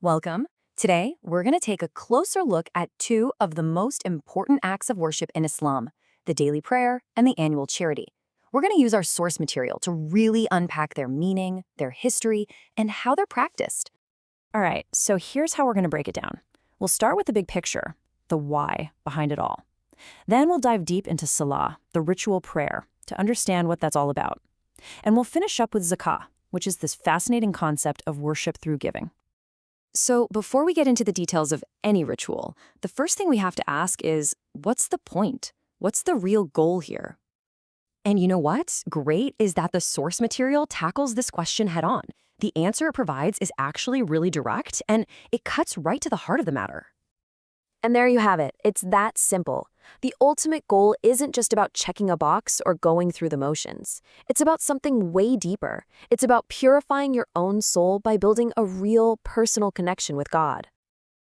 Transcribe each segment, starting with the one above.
Welcome. Today, we're going to take a closer look at two of the most important acts of worship in Islam, the daily prayer and the annual charity. We're going to use our source material to really unpack their meaning, their history, and how they're practiced. All right, so here's how we're going to break it down. We'll start with the big picture, the why behind it all. Then we'll dive deep into Salah, the ritual prayer, to understand what that's all about. And we'll finish up with Zakāh, which is this fascinating concept of worship through giving. So before we get into the details of any ritual, the first thing we have to ask is, what's the point? What's the real goal here? And you know what's great is that the source material tackles this question head on. The answer it provides is actually really direct, and it cuts right to the heart of the matter. And there you have it. It's that simple. The ultimate goal isn't just about checking a box or going through the motions. It's about something way deeper. It's about purifying your own soul by building a real personal connection with God.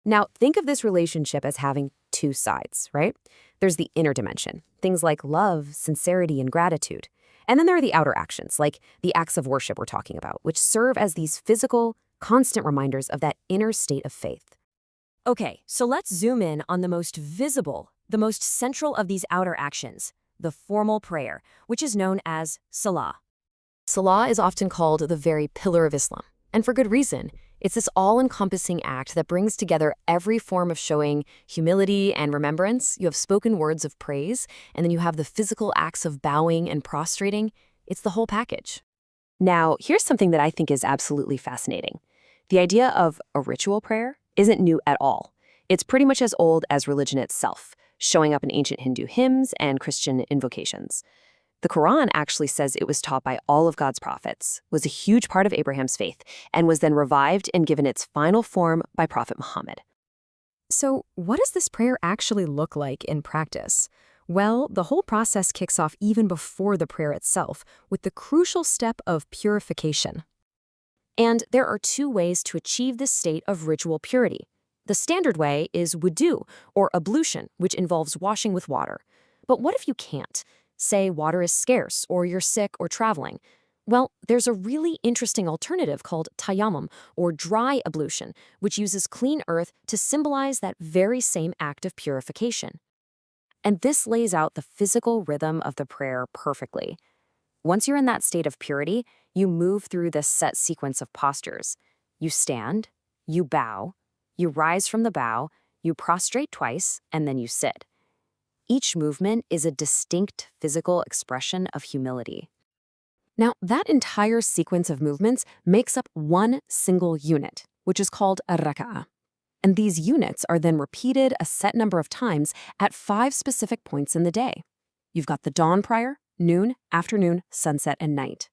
Now, think of this relationship as having two sides, right? There's the inner dimension, things like love, sincerity, and gratitude. And then there are the outer actions, like the acts of worship we're talking about, which serve as these physical, constant reminders of that inner state of faith. Okay, so let's zoom in on the most visible, the most central of these outer actions, the formal prayer, which is known as Salah. Salah is often called the very pillar of Islam, and for good reason. It's this all-encompassing act that brings together every form of showing humility and remembrance. You have spoken words of praise, and then you have the physical acts of bowing and prostrating. It's the whole package. Now, here's something that I think is absolutely fascinating. The idea of a ritual prayer isn't new at all. It's pretty much as old as religion itself, showing up in ancient Hindu hymns and Christian invocations. The Quran actually says it was taught by all of God's prophets, was a huge part of Abraham's faith, and was then revived and given its final form by Prophet Muhammad. So, what does this prayer actually look like in practice? Well, the whole process kicks off even before the prayer itself, with the crucial step of purification. And there are two ways to achieve this state of ritual purity. The standard way is wudu, or ablution, which involves washing with water. But what if you can't? Say water is scarce, or you're sick or traveling. Well, there's a really interesting alternative called tayammum, or dry ablution, which uses clean earth to symbolize that very same act of purification. And this lays out the physical rhythm of the prayer perfectly. Once you're in that state of purity, you move through this set sequence of postures. You stand, you bow, you rise from the bow, you prostrate twice, and then you sit. Each movement is a distinct physical expression of humility. Now, that entire sequence of movements makes up one single unit, which is called a raka'ah. And these units are then repeated a set number of times at 5 specific points in the day. You've got the dawn prayer, noon, afternoon, sunset, and night.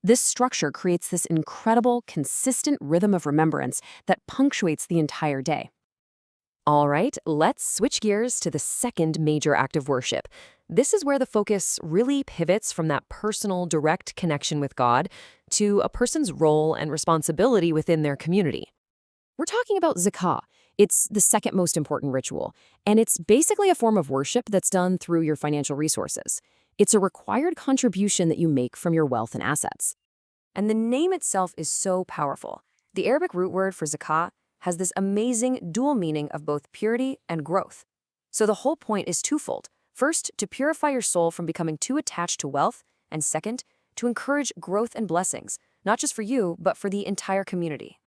This structure creates this incredible, consistent rhythm of remembrance that punctuates the entire day. All right, let's switch gears to the second major act of worship. This is where the focus really pivots from that personal, direct connection with God to a person's role and responsibility within their community. We're talking about Zakāh. It's the second most important ritual, and it's basically a form of worship that's done through your financial resources. It's a required contribution that you make from your wealth and assets. And the name itself is so powerful. The Arabic root word for Zakāh has this amazing dual meaning of both purity and growth. So the whole point is twofold. First, to purify your soul from becoming too attached to wealth, and second, to encourage growth and blessings, not just for you, but for the entire community.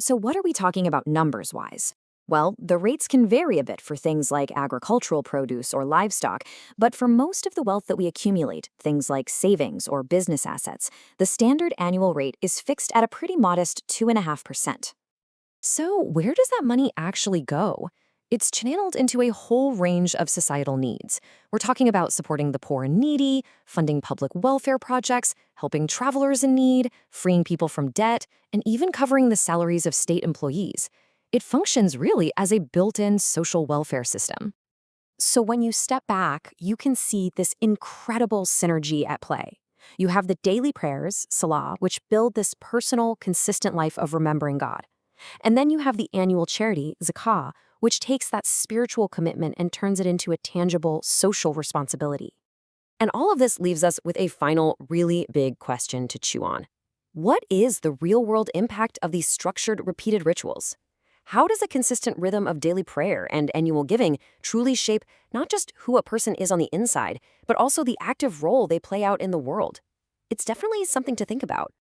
So what are we talking about numbers-wise? Well, the rates can vary a bit for things like agricultural produce or livestock, but for most of the wealth that we accumulate, things like savings or business assets, the standard annual rate is fixed at a pretty modest 2.5%. So where does that money actually go? It's channeled into a whole range of societal needs. We're talking about supporting the poor and needy, funding public welfare projects, helping travelers in need, freeing people from debt, and even covering the salaries of state employees. It functions really as a built-in social welfare system. So when you step back, you can see this incredible synergy at play. You have the daily prayers, Salah, which build this personal, consistent life of remembering God. And then you have the annual charity, Zakāh, which takes that spiritual commitment and turns it into a tangible social responsibility. And all of this leaves us with a final, really big question to chew on. What is the real-world impact of these structured, repeated rituals? How does a consistent rhythm of daily prayer and annual giving truly shape not just who a person is on the inside, but also the active role they play out in the world? It's definitely something to think about.